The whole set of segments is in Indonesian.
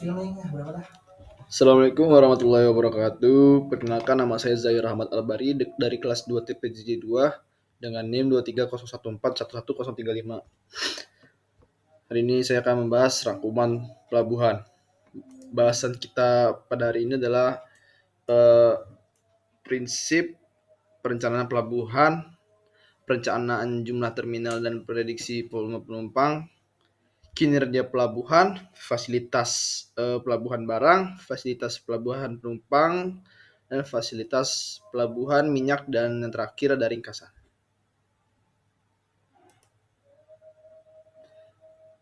Assalamualaikum warahmatullahi wabarakatuh. Perkenalkan, nama saya Zahir Rahmat Albari dari kelas 2 TPJJ 2 dengan NIM 23014111035. Hari ini saya akan membahas rangkuman pelabuhan. Bahasan kita pada hari ini adalah prinsip perencanaan pelabuhan, perencanaan jumlah terminal dan prediksi volume penumpang, kinerja pelabuhan, fasilitas pelabuhan barang, fasilitas pelabuhan penumpang, dan fasilitas pelabuhan minyak, dan yang terakhir ada ringkasan.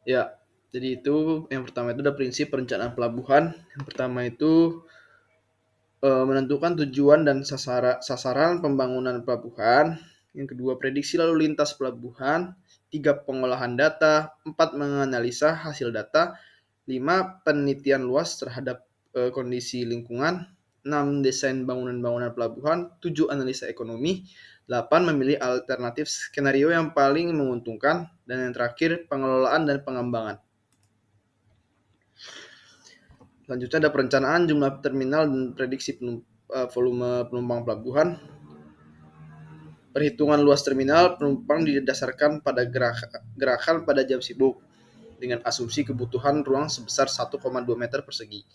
Ya, jadi itu yang pertama itu ada prinsip perencanaan pelabuhan. Yang pertama itu menentukan tujuan dan sasaran pembangunan pelabuhan. Yang kedua, prediksi lalu lintas pelabuhan. 3, pengolahan data. 4, menganalisa hasil data. 5, penelitian luas terhadap kondisi lingkungan. 6, desain bangunan-bangunan pelabuhan. 7, analisa ekonomi. 8, memilih alternatif skenario yang paling menguntungkan. Dan yang terakhir, pengelolaan dan pengembangan. Selanjutnya ada perencanaan jumlah terminal dan prediksi volume penumpang pelabuhan. Perhitungan luas terminal penumpang didasarkan pada gerakan pada jam sibuk dengan asumsi kebutuhan ruang sebesar 1,2 meter persegi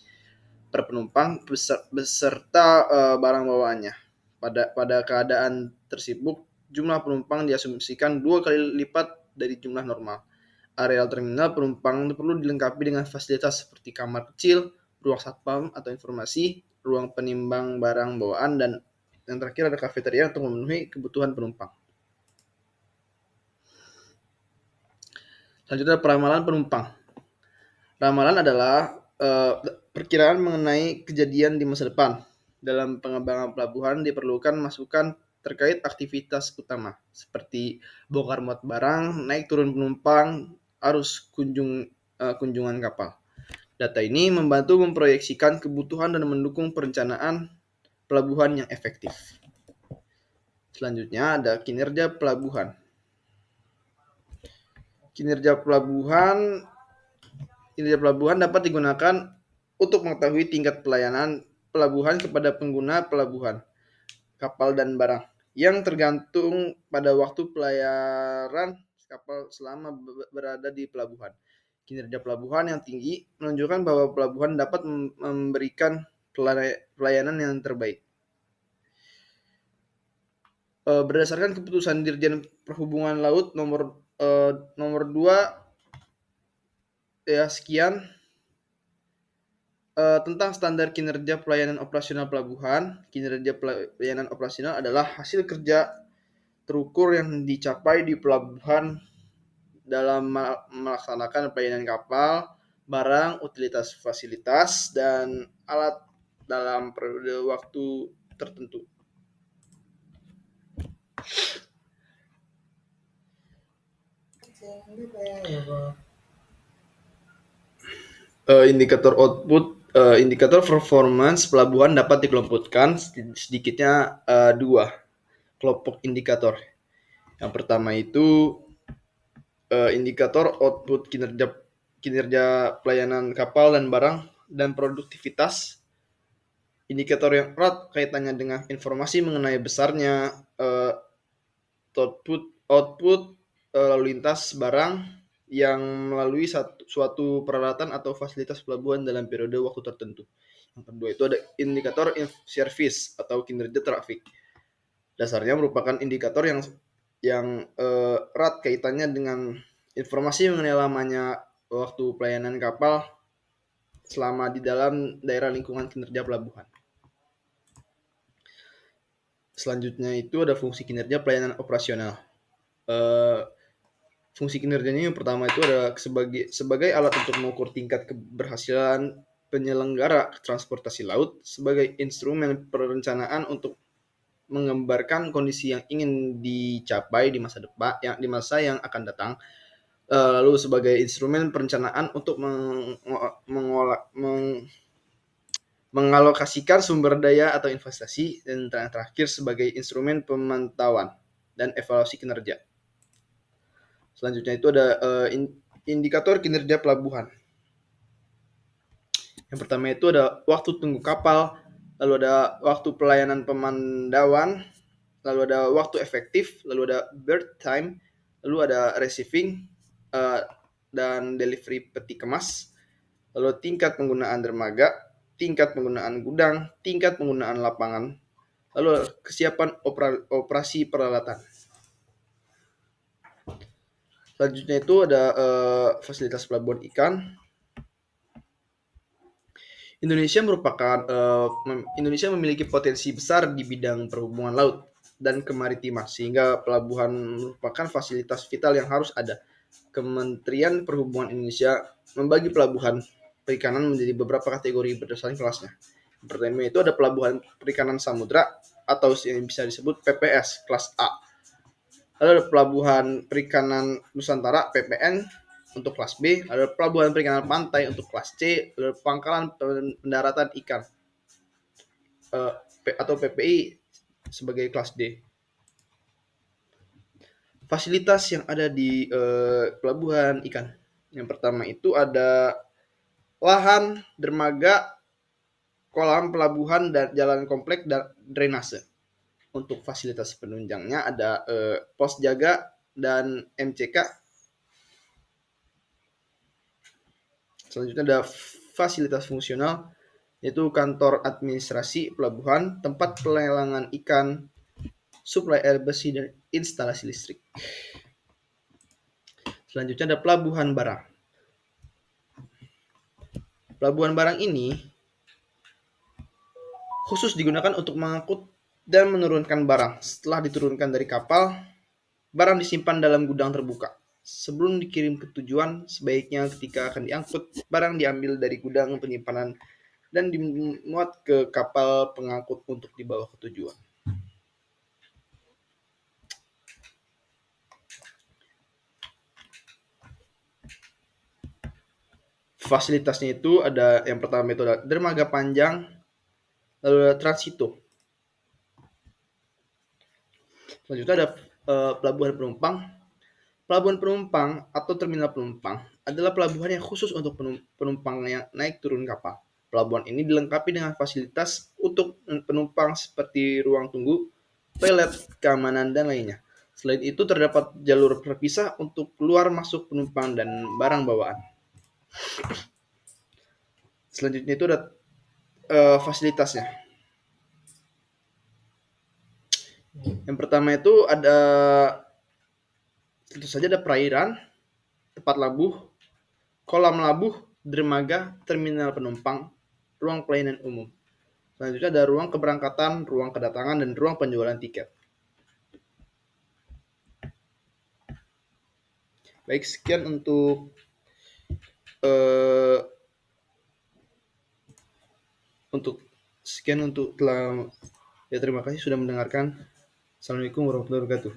per penumpang beserta barang bawaannya. Pada keadaan tersibuk, jumlah penumpang diasumsikan 2 kali lipat dari jumlah normal. Areal terminal penumpang perlu dilengkapi dengan fasilitas seperti kamar kecil, ruang satpam atau informasi, ruang penimbang barang bawaan, dan yang terakhir ada kafeteria untuk memenuhi kebutuhan penumpang. Selanjutnya peramalan penumpang. Ramalan adalah perkiraan mengenai kejadian di masa depan. Dalam pengembangan pelabuhan diperlukan masukan terkait aktivitas utama seperti bongkar muat barang, naik turun penumpang, arus kunjungan kapal. Data ini membantu memproyeksikan kebutuhan dan mendukung perencanaan pelabuhan yang efektif. Selanjutnya ada kinerja pelabuhan. Kinerja pelabuhan dapat digunakan untuk mengetahui tingkat pelayanan pelabuhan kepada pengguna pelabuhan, kapal dan barang, yang tergantung pada waktu pelayaran kapal selama berada di pelabuhan. Kinerja pelabuhan yang tinggi menunjukkan bahwa pelabuhan dapat memberikan pelayanan yang terbaik. Berdasarkan keputusan Dirjen Perhubungan Laut nomor 2 sekian tentang standar kinerja pelayanan operasional pelabuhan. Kinerja pelayanan operasional adalah hasil kerja terukur yang dicapai di pelabuhan dalam melaksanakan pelayanan kapal, barang, utilitas fasilitas, dan alat dalam periode waktu tertentu. Indikator output, indikator performance pelabuhan dapat dikelompokkan sedikitnya 2 kelompok indikator. Yang pertama itu indikator output kinerja pelayanan kapal dan barang dan produktivitas. Indikator yang erat kaitannya dengan informasi mengenai besarnya output lalu lintas barang yang melalui suatu peralatan atau fasilitas pelabuhan dalam periode waktu tertentu. Yang kedua itu ada indikator service atau kinerja trafik. Dasarnya merupakan indikator yang erat kaitannya dengan informasi mengenai lamanya waktu pelayanan kapal selama di dalam daerah lingkungan kinerja pelabuhan. Selanjutnya itu ada fungsi kinerja pelayanan operasional. Fungsi kinerjanya yang pertama itu ada sebagai alat untuk mengukur tingkat keberhasilan penyelenggara transportasi laut, sebagai instrumen perencanaan untuk menggambarkan kondisi yang ingin dicapai di masa depan, di masa yang akan datang. Lalu sebagai instrumen perencanaan untuk mengalokasikan sumber daya atau investasi, dan terakhir sebagai instrumen pemantauan dan evaluasi kinerja. Selanjutnya itu ada indikator kinerja pelabuhan. Yang pertama itu ada waktu tunggu kapal, lalu ada waktu pelayanan pemandauan, lalu ada waktu efektif, lalu ada birth time, lalu ada receiving, uh, dan delivery peti kemas, lalu tingkat penggunaan dermaga, tingkat penggunaan gudang, tingkat penggunaan lapangan, lalu kesiapan operasi peralatan. Selanjutnya itu ada fasilitas pelabuhan ikan. Indonesia memiliki potensi besar di bidang perhubungan laut dan kemaritiman, sehingga pelabuhan merupakan fasilitas vital yang harus ada. Kementerian Perhubungan Indonesia membagi pelabuhan perikanan menjadi beberapa kategori berdasarkan kelasnya. Yang pertama itu ada pelabuhan perikanan samudra atau yang bisa disebut PPS kelas A. Lalu ada pelabuhan perikanan Nusantara PPN untuk kelas B, ada pelabuhan perikanan pantai untuk kelas C, ada pangkalan pendaratan ikan atau PPI sebagai kelas D. Fasilitas yang ada di pelabuhan ikan. Yang pertama itu ada lahan, dermaga, kolam pelabuhan, dan jalan komplek dan drainase. Untuk fasilitas penunjangnya ada pos jaga dan MCK. Selanjutnya ada fasilitas fungsional, yaitu kantor administrasi pelabuhan, tempat pelelangan ikan, suplai air bersih, dan instalasi listrik. Selanjutnya ada pelabuhan barang. Pelabuhan barang ini khusus digunakan untuk mengangkut dan menurunkan barang. Setelah diturunkan dari kapal, barang disimpan dalam gudang terbuka. Sebelum dikirim ke tujuan, sebaiknya ketika akan diangkut, barang diambil dari gudang penyimpanan dan dimuat ke kapal pengangkut untuk dibawa ke tujuan. Fasilitasnya itu ada yang pertama itu ada dermaga panjang, lalu ada transito. Selanjutnya ada pelabuhan penumpang. Pelabuhan penumpang atau terminal penumpang adalah pelabuhan yang khusus untuk penumpang yang naik turun kapal. Pelabuhan ini dilengkapi dengan fasilitas untuk penumpang seperti ruang tunggu, toilet, keamanan, dan lainnya. Selain itu terdapat jalur terpisah untuk keluar masuk penumpang dan barang bawaan. Selanjutnya itu ada fasilitasnya. Yang pertama itu ada tentu saja ada perairan, tempat labuh, kolam labuh, dermaga, terminal penumpang, ruang pelayanan umum. Selanjutnya ada ruang keberangkatan, ruang kedatangan, dan ruang penjualan tiket. Baik, sekian untuk telah ya, terima kasih sudah mendengarkan. Assalamualaikum warahmatullahi wabarakatuh.